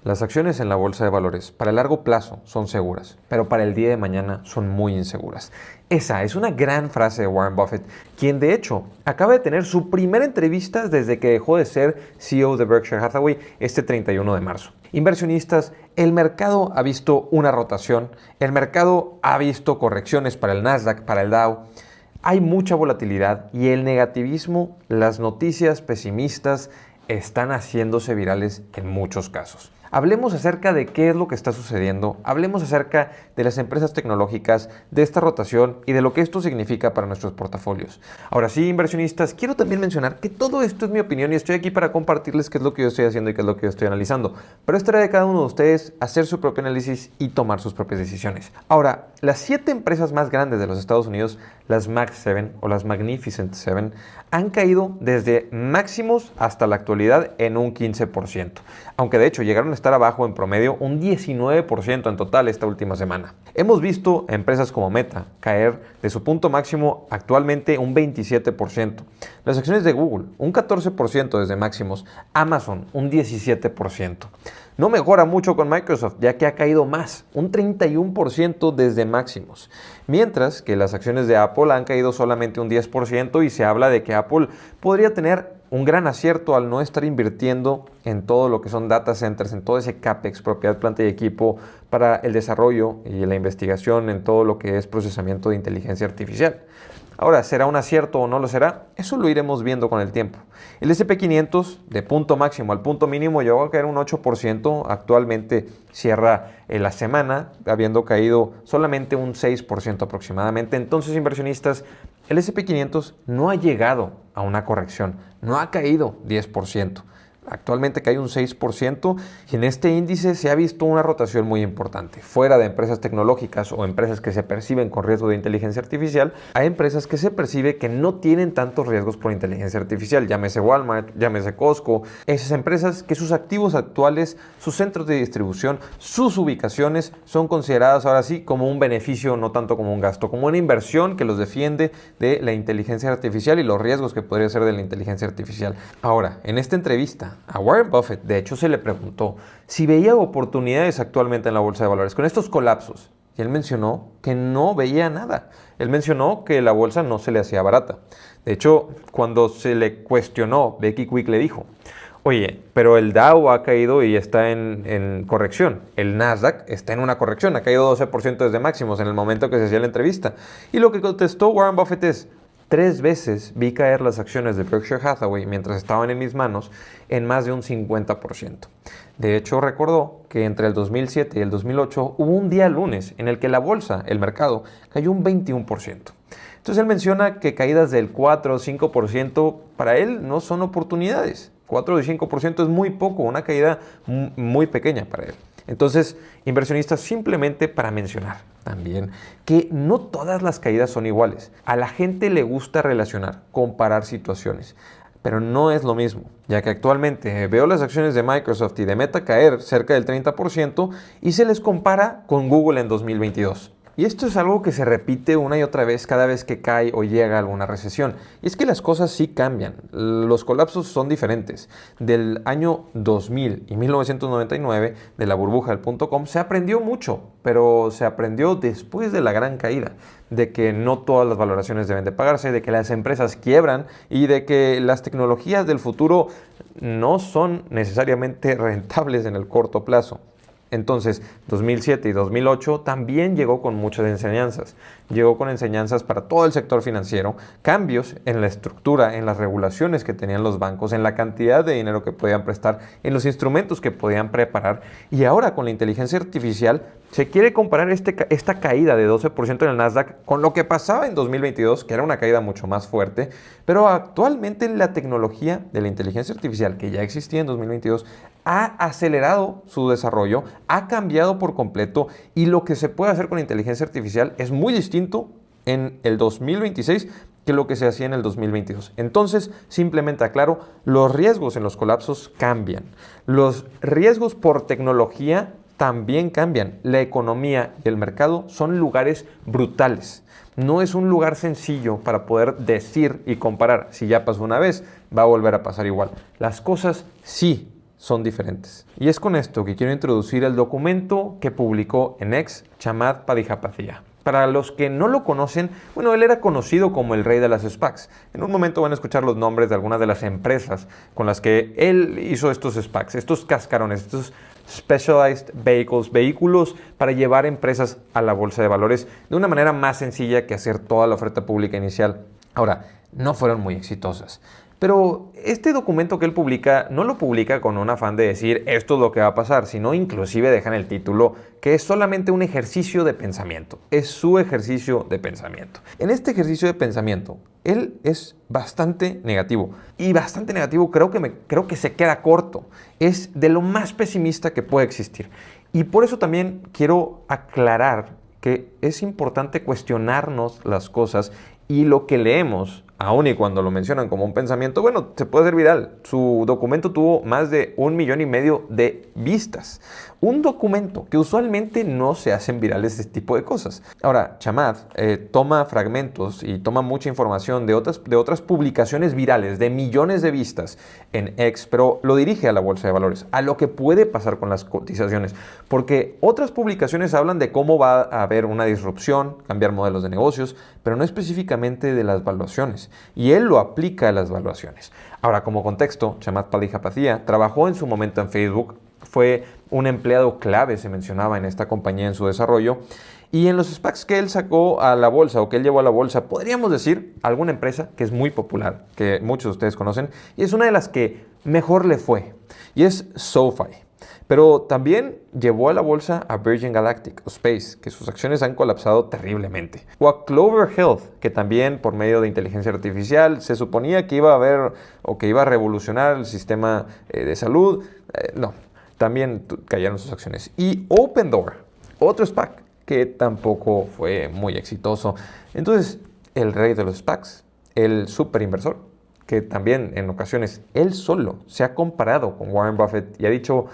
Las acciones en la bolsa de valores para el largo plazo son seguras, pero para el día de mañana son muy inseguras. Esa es una gran frase de Warren Buffett, quien de hecho acaba de tener su primera entrevista desde que dejó de ser CEO de Berkshire Hathaway este 31 de marzo. Inversionistas, el mercado ha visto una rotación, el mercado ha visto correcciones para el Nasdaq, para el Dow. Hay mucha volatilidad y el negativismo, las noticias pesimistas están haciéndose virales en muchos casos. Hablemos acerca de qué es lo que está sucediendo, hablemos acerca de las empresas tecnológicas, de esta rotación y de lo que esto significa para nuestros portafolios. Ahora sí, inversionistas, quiero también mencionar que todo esto es mi opinión y estoy aquí para compartirles qué es lo que yo estoy haciendo y qué es lo que yo estoy analizando. Pero estará de cada uno de ustedes hacer su propio análisis y tomar sus propias decisiones. Ahora, las 7 empresas más grandes de los Estados Unidos, las Mag 7 o las Magnificent 7, han caído desde máximos hasta la actualidad en un 15%, aunque de hecho llegaron a estar abajo en promedio un 19% en total esta última semana. Hemos visto empresas como Meta caer de su punto máximo actualmente un 27%, las acciones de Google un 14% desde máximos, Amazon un 17%. No mejora mucho con Microsoft, ya que ha caído más, un 31% desde máximos. Mientras que las acciones de Apple han caído solamente un 10% y se habla de que Apple podría tener un gran acierto al no estar invirtiendo en todo lo que son data centers, en todo ese CAPEX, propiedad, planta y equipo para el desarrollo y la investigación en todo lo que es procesamiento de inteligencia artificial. Ahora, ¿será un acierto o no lo será? Eso lo iremos viendo con el tiempo. El S&P 500 de punto máximo al punto mínimo llegó a caer un 8%, actualmente cierra la semana habiendo caído solamente un 6% aproximadamente. Entonces, inversionistas, el S&P 500 no ha llegado a una corrección, no ha caído 10%. Actualmente cae un 6% y en este índice se ha visto una rotación muy importante. Fuera de empresas tecnológicas o empresas que se perciben con riesgo de inteligencia artificial, hay empresas que se percibe que no tienen tantos riesgos por inteligencia artificial. Llámese Walmart, llámese Costco. Esas empresas que sus activos actuales, sus centros de distribución, sus ubicaciones son consideradas ahora sí como un beneficio, no tanto como un gasto, como una inversión que los defiende de la inteligencia artificial y los riesgos que podría ser de la inteligencia artificial. Ahora, en esta entrevista, a Warren Buffett, de hecho, se le preguntó si veía oportunidades actualmente en la bolsa de valores con estos colapsos. Y él mencionó que no veía nada. Él mencionó que la bolsa no se le hacía barata. De hecho, cuando se le cuestionó, Becky Quick le dijo, oye, pero el Dow ha caído y está en corrección. El Nasdaq está en una corrección, ha caído 12% desde máximos en el momento que se hacía la entrevista. Y lo que contestó Warren Buffett es, 3 veces vi caer las acciones de Berkshire Hathaway mientras estaban en mis manos en más de un 50%. De hecho, recordó que entre el 2007 y el 2008 hubo un día lunes en el que la bolsa, el mercado, cayó un 21%. Entonces él menciona que caídas del 4 o 5% para él no son oportunidades. 4 o 5% es muy poco, una caída muy pequeña para él. Entonces, inversionistas, simplemente para mencionar también que no todas las caídas son iguales. A la gente le gusta relacionar, comparar situaciones, pero no es lo mismo, ya que actualmente veo las acciones de Microsoft y de Meta caer cerca del 30% y se les compara con Google en 2022. Y esto es algo que se repite una y otra vez cada vez que cae o llega alguna recesión. Y es que las cosas sí cambian. Los colapsos son diferentes. Del año 2000 y 1999, de la burbuja del .com, se aprendió mucho, pero se aprendió después de la gran caída. De que no todas las valoraciones deben de pagarse, de que las empresas quiebran y de que las tecnologías del futuro no son necesariamente rentables en el corto plazo. Entonces, 2007 y 2008 también llegó con muchas enseñanzas. Llegó con enseñanzas para todo el sector financiero, cambios en la estructura, en las regulaciones que tenían los bancos, en la cantidad de dinero que podían prestar, en los instrumentos que podían preparar. Y ahora con la inteligencia artificial se quiere comparar esta caída de 12% en el Nasdaq con lo que pasaba en 2022, que era una caída mucho más fuerte. Pero actualmente la tecnología de la inteligencia artificial, que ya existía en 2022, ha acelerado su desarrollo, ha cambiado por completo y lo que se puede hacer con inteligencia artificial es muy distinto en el 2026 que lo que se hacía en el 2022. Entonces, simplemente aclaro, los riesgos en los colapsos cambian. Los riesgos por tecnología también cambian. La economía y el mercado son lugares brutales. No es un lugar sencillo para poder decir y comparar. Si ya pasó una vez, va a volver a pasar igual. Las cosas sí son diferentes. Y es con esto que quiero introducir el documento que publicó en X Chamath Palihapitiya. Para los que no lo conocen, bueno, él era conocido como el rey de las SPACs. En un momento van a escuchar los nombres de algunas de las empresas con las que él hizo estos SPACs, estos cascarones, estos Specialized Vehicles, vehículos para llevar empresas a la bolsa de valores de una manera más sencilla que hacer toda la oferta pública inicial. Ahora, no fueron muy exitosas. Pero este documento que él publica no lo publica con un afán de decir esto es lo que va a pasar, sino inclusive dejan el título que es solamente un ejercicio de pensamiento. Es su ejercicio de pensamiento. En este ejercicio de pensamiento, él es bastante negativo. Y bastante negativo creo que se queda corto. Es de lo más pesimista que puede existir. Y por eso también quiero aclarar que es importante cuestionarnos las cosas y lo que leemos, aun y cuando lo mencionan como un pensamiento, bueno, se puede hacer viral. Su documento tuvo más de 1,5 millones de vistas. Un documento que usualmente no se hacen virales este tipo de cosas. Ahora, Chamath toma fragmentos y toma mucha información de otras publicaciones virales de millones de vistas en X, pero lo dirige a la bolsa de valores, a lo que puede pasar con las cotizaciones. Porque otras publicaciones hablan de cómo va a haber una disrupción, cambiar modelos de negocios, pero no específicamente de las valuaciones. Y él lo aplica a las valuaciones. Ahora, como contexto, Chamath Palihapitiya trabajó en su momento en Facebook, fue un empleado clave, se mencionaba en esta compañía en su desarrollo, y en los SPACs que él sacó a la bolsa o que él llevó a la bolsa, podríamos decir alguna empresa que es muy popular, que muchos de ustedes conocen, y es una de las que mejor le fue, y es SoFi. Pero también llevó a la bolsa a Virgin Galactic Space, que sus acciones han colapsado terriblemente. O a Clover Health, que también por medio de inteligencia artificial se suponía que iba a haber o que iba a revolucionar el sistema de salud. No, también cayeron sus acciones. Y Opendoor, otro SPAC que tampoco fue muy exitoso. Entonces, el rey de los SPACs, el superinversor, que también en ocasiones él solo se ha comparado con Warren Buffett y ha dicho,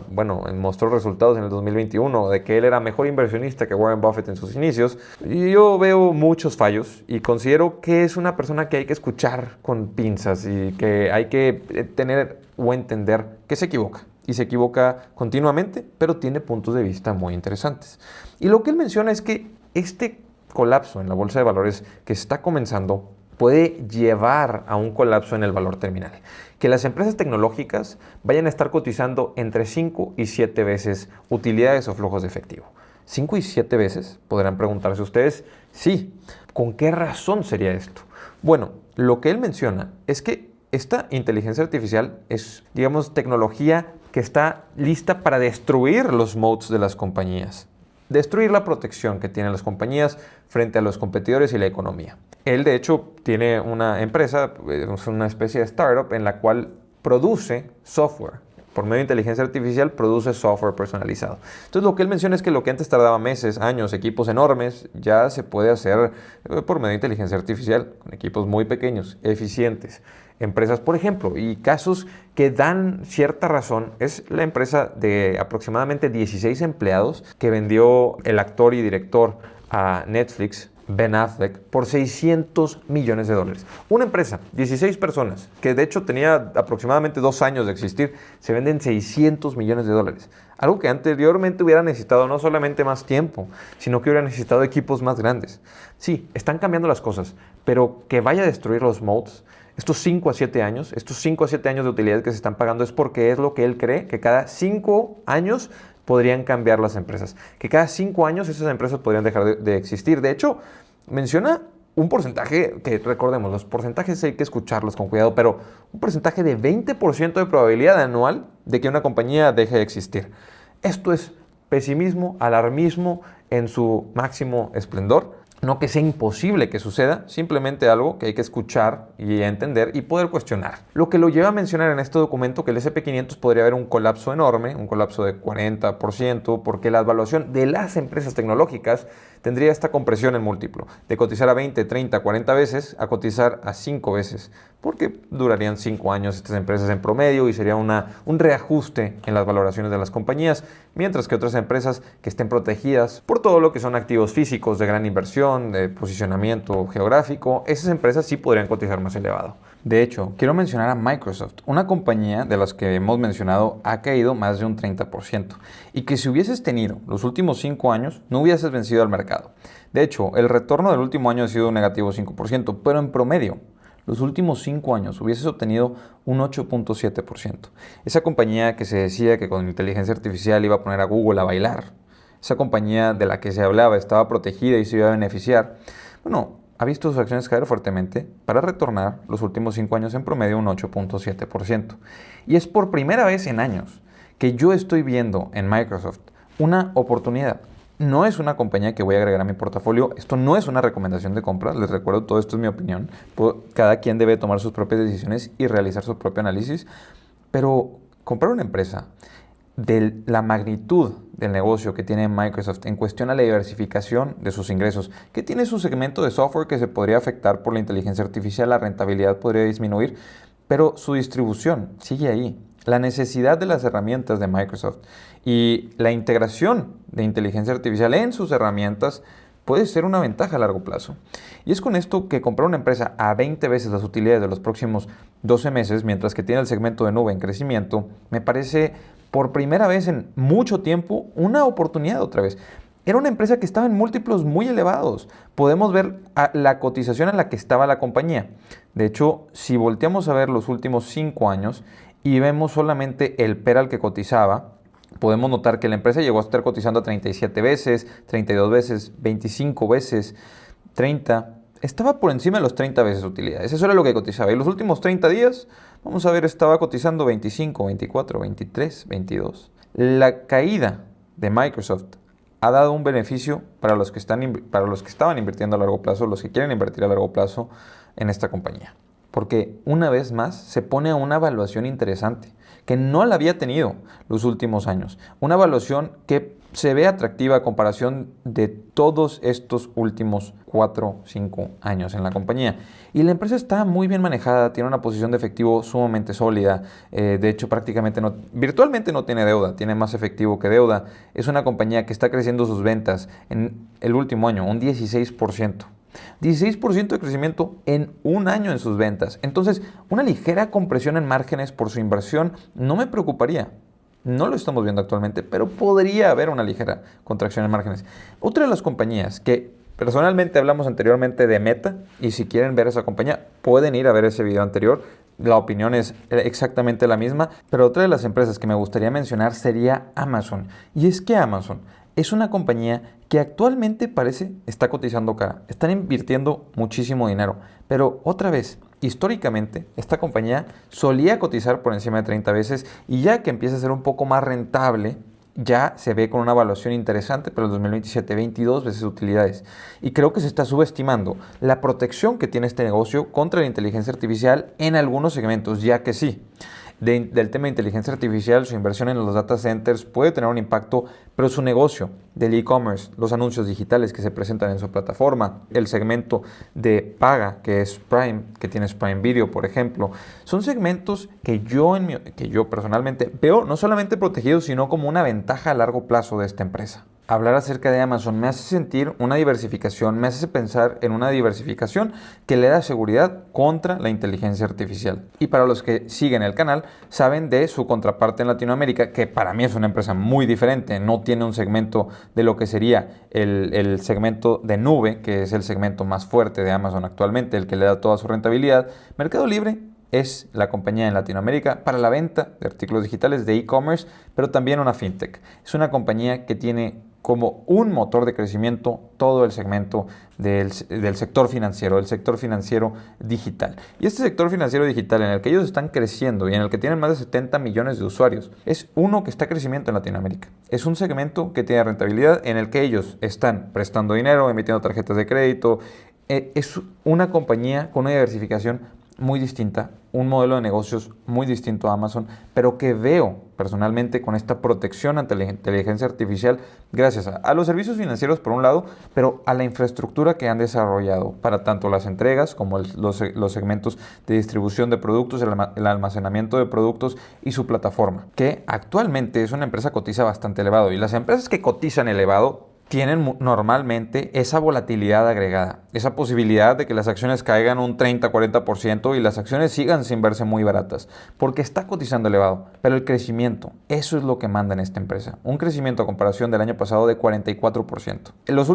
bueno, mostró resultados en el 2021 de que él era mejor inversionista que Warren Buffett en sus inicios. Y yo veo muchos fallos y considero que es una persona que hay que escuchar con pinzas y que hay que tener o entender que se equivoca. Y se equivoca continuamente, pero tiene puntos de vista muy interesantes. Y lo que él menciona es que este colapso en la bolsa de valores que está comenzando puede llevar a un colapso en el valor terminal. Que las empresas tecnológicas vayan a estar cotizando entre 5 y 7 veces utilidades o flujos de efectivo. 5 y 7 veces, podrán preguntarse ustedes, sí, ¿con qué razón sería esto? Bueno, lo que él menciona es que esta inteligencia artificial es, digamos, tecnología que está lista para destruir los moats de las compañías. Destruir la protección que tienen las compañías frente a los competidores y la economía. Él, de hecho, tiene una empresa, es una especie de startup en la cual produce software. Por medio de inteligencia artificial, produce software personalizado. Entonces, lo que él menciona es que lo que antes tardaba meses, años, equipos enormes, ya se puede hacer por medio de inteligencia artificial, con equipos muy pequeños, eficientes. Empresas, por ejemplo, y casos que dan cierta razón, es la empresa de aproximadamente 16 empleados que vendió el actor y director a Netflix, Ben Affleck, por $600 millones. Una empresa, 16 personas, que de hecho tenía aproximadamente 2 años de existir, se venden $600 millones. Algo que anteriormente hubiera necesitado no solamente más tiempo, sino que hubiera necesitado equipos más grandes. Sí, están cambiando las cosas, pero que vaya a destruir los moats, estos 5 a 7 años de utilidad que se están pagando es porque es lo que él cree que cada 5 años podrían cambiar las empresas. Que cada 5 años esas empresas podrían dejar de existir. De hecho, menciona un porcentaje que, recordemos, los porcentajes hay que escucharlos con cuidado, pero un porcentaje de 20% de probabilidad anual de que una compañía deje de existir. Esto es pesimismo, alarmismo en su máximo esplendor. No que sea imposible que suceda, simplemente algo que hay que escuchar y entender y poder cuestionar. Lo que lo lleva a mencionar en este documento que el S&P 500 podría haber un colapso enorme, un colapso de 40%, porque la evaluación de las empresas tecnológicas tendría esta compresión en múltiplo, de cotizar a 20, 30, 40 veces a cotizar a 5 veces, porque durarían 5 años estas empresas en promedio y sería un reajuste en las valoraciones de las compañías, mientras que otras empresas que estén protegidas por todo lo que son activos físicos de gran inversión, de posicionamiento geográfico, esas empresas sí podrían cotizar más elevado. De hecho, quiero mencionar a Microsoft, una compañía de las que hemos mencionado ha caído más de un 30% y que si hubieses tenido los últimos 5 años no hubieses vencido al mercado. De hecho, el retorno del último año ha sido un negativo 5%, pero en promedio, los últimos 5 años hubieses obtenido un 8.7%. Esa compañía que se decía que con inteligencia artificial iba a poner a Google a bailar, esa compañía de la que se hablaba estaba protegida y se iba a beneficiar, bueno, ha visto sus acciones caer fuertemente para retornar los últimos 5 años en promedio un 8.7%. Y es por primera vez en años que yo estoy viendo en Microsoft una oportunidad. No es una compañía que voy a agregar a mi portafolio. Esto no es una recomendación de compra. Les recuerdo, todo esto es mi opinión. Cada quien debe tomar sus propias decisiones y realizar su propio análisis. Pero comprar una empresa de la magnitud del negocio que tiene Microsoft en cuestión a la diversificación de sus ingresos, que tiene su segmento de software que se podría afectar por la inteligencia artificial, la rentabilidad podría disminuir, pero su distribución sigue ahí. La necesidad de las herramientas de Microsoft y la integración de inteligencia artificial en sus herramientas puede ser una ventaja a largo plazo. Y es con esto que comprar una empresa a 20 veces las utilidades de los próximos 12 meses, mientras que tiene el segmento de nube en crecimiento, me parece por primera vez en mucho tiempo una oportunidad otra vez. Era una empresa que estaba en múltiplos muy elevados. Podemos ver la cotización en la que estaba la compañía. De hecho, si volteamos a ver los últimos 5 años y vemos solamente el PER al que cotizaba, podemos notar que la empresa llegó a estar cotizando a 37 veces, 32 veces, 25 veces, 30. Estaba por encima de los 30 veces utilidades. Eso era lo que cotizaba. Y los últimos 30 días, vamos a ver, estaba cotizando 25, 24, 23, 22. La caída de Microsoft ha dado un beneficio para los que estaban invirtiendo a largo plazo, los que quieren invertir a largo plazo en esta compañía. Porque una vez más se pone a una evaluación interesante, que no la había tenido los últimos años. Una evaluación que se ve atractiva a comparación de todos estos últimos 4, 5 años en la compañía. Y la empresa está muy bien manejada, tiene una posición de efectivo sumamente sólida. De hecho, virtualmente no tiene deuda, tiene más efectivo que deuda. Es una compañía que está creciendo sus ventas en el último año, un 16%. 16% de crecimiento en un año en sus ventas. Entonces, una ligera compresión en márgenes por su inversión no me preocuparía. No lo estamos viendo actualmente, pero podría haber una ligera contracción en márgenes. Otra de las compañías que personalmente hablamos anteriormente de Meta, y si quieren ver esa compañía, pueden ir a ver ese video anterior. La opinión es exactamente la misma, pero otra de las empresas que me gustaría mencionar sería Amazon. Y es que Amazon es una compañía que actualmente está cotizando cara. Están invirtiendo muchísimo dinero. Pero otra vez, históricamente, esta compañía solía cotizar por encima de 30 veces y ya que empieza a ser un poco más rentable, ya se ve con una evaluación interesante para el 2027, 22 veces utilidades. Y creo que se está subestimando la protección que tiene este negocio contra la inteligencia artificial en algunos segmentos, ya que sí. Del tema de inteligencia artificial, su inversión en los data centers puede tener un impacto, pero su negocio del e-commerce, los anuncios digitales que se presentan en su plataforma, el segmento de paga que es Prime, que tienes Prime Video, por ejemplo, son segmentos que yo personalmente veo no solamente protegidos, sino como una ventaja a largo plazo de esta empresa. Hablar acerca de Amazon me hace sentir una diversificación, me hace pensar en una diversificación que le da seguridad contra la inteligencia artificial. Y para los que siguen el canal, saben de su contraparte en Latinoamérica, que para mí es una empresa muy diferente, no tiene un segmento de lo que sería el segmento de nube, que es el segmento más fuerte de Amazon actualmente, el que le da toda su rentabilidad. Mercado Libre es la compañía en Latinoamérica para la venta de artículos digitales de e-commerce, pero también una fintech. Es una compañía que tiene como un motor de crecimiento todo el segmento del sector financiero, el sector financiero digital. Y este sector financiero digital en el que ellos están creciendo y en el que tienen más de 70 millones de usuarios, es uno que está en crecimiento en Latinoamérica. Es un segmento que tiene rentabilidad en el que ellos están prestando dinero, emitiendo tarjetas de crédito. Es una compañía con una diversificación muy distinta, un modelo de negocios muy distinto a Amazon, pero que veo personalmente con esta protección ante la inteligencia artificial gracias a los servicios financieros por un lado, pero a la infraestructura que han desarrollado para tanto las entregas como los segmentos de distribución de productos, el almacenamiento de productos y su plataforma, que actualmente es una empresa que cotiza bastante elevado. Y las empresas que cotizan elevado tienen normalmente esa volatilidad agregada. esa posibilidad de que las acciones caigan un 30-40% y las acciones sigan sin verse muy baratas, porque está cotizando elevado, pero el crecimiento, eso es lo que manda en esta empresa. Un crecimiento a comparación del año pasado de 44%. En los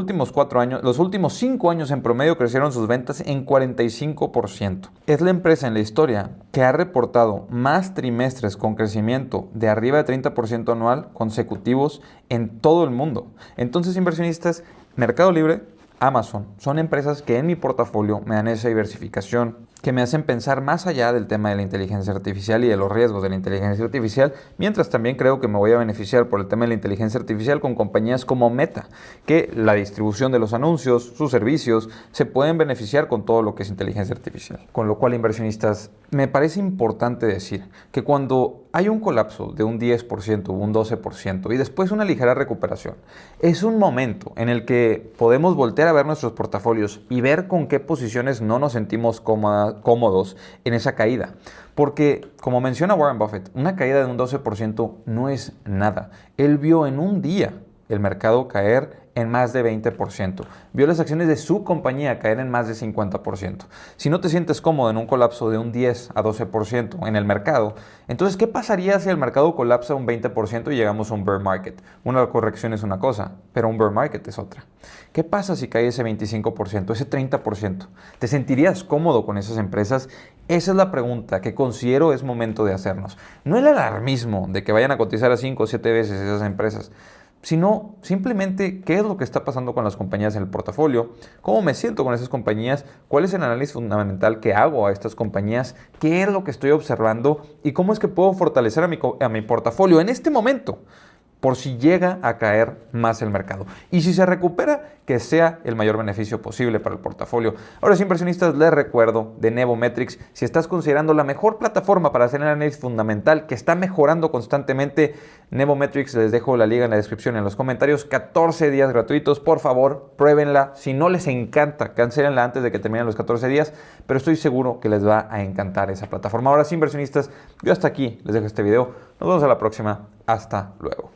últimos 5 años en promedio crecieron sus ventas en 45%. Es la empresa en la historia que ha reportado más trimestres con crecimiento de arriba de 30% anual consecutivos en todo el mundo. Entonces, inversionistas, Mercado Libre, Amazon, son empresas que en mi portafolio me dan esa diversificación, que me hacen pensar más allá del tema de la inteligencia artificial y de los riesgos de la inteligencia artificial, mientras también creo que me voy a beneficiar por el tema de la inteligencia artificial con compañías como Meta, que la distribución de los anuncios, sus servicios, se pueden beneficiar con todo lo que es inteligencia artificial. Con lo cual, inversionistas, me parece importante decir que cuando hay un colapso de un 10% o un 12% y después una ligera recuperación, es un momento en el que podemos voltear a ver nuestros portafolios y ver con qué posiciones no nos sentimos cómodos en esa caída. Porque, como menciona Warren Buffett, una caída de un 12% no es nada. Él vio en un día el mercado caer en más de 20%. Vio las acciones de su compañía caer en más de 50%. Si no te sientes cómodo en un colapso de un 10 a 12% en el mercado, entonces, ¿qué pasaría si el mercado colapsa un 20% y llegamos a un bear market? Una corrección es una cosa, pero un bear market es otra. ¿Qué pasa si cae ese 25%, ese 30%? ¿Te sentirías cómodo con esas empresas? Esa es la pregunta que considero es momento de hacernos. No el alarmismo de que vayan a cotizar a 5 o 7 veces esas empresas, sino simplemente qué es lo que está pasando con las compañías en el portafolio, cómo me siento con esas compañías, cuál es el análisis fundamental que hago a estas compañías, qué es lo que estoy observando y cómo es que puedo fortalecer a mi portafolio en este momento, por si llega a caer más el mercado. Y si se recupera, que sea el mayor beneficio posible para el portafolio. Ahora sí, inversionistas, les recuerdo de Nevometrics, si estás considerando la mejor plataforma para hacer el análisis fundamental que está mejorando constantemente, Nevometrics, les dejo la liga en la descripción, en los comentarios, 14 días gratuitos, por favor, pruébenla. Si no les encanta, cancélenla antes de que terminen los 14 días, pero estoy seguro que les va a encantar esa plataforma. Ahora sí, inversionistas, yo hasta aquí les dejo este video. Nos vemos a la próxima. Hasta luego.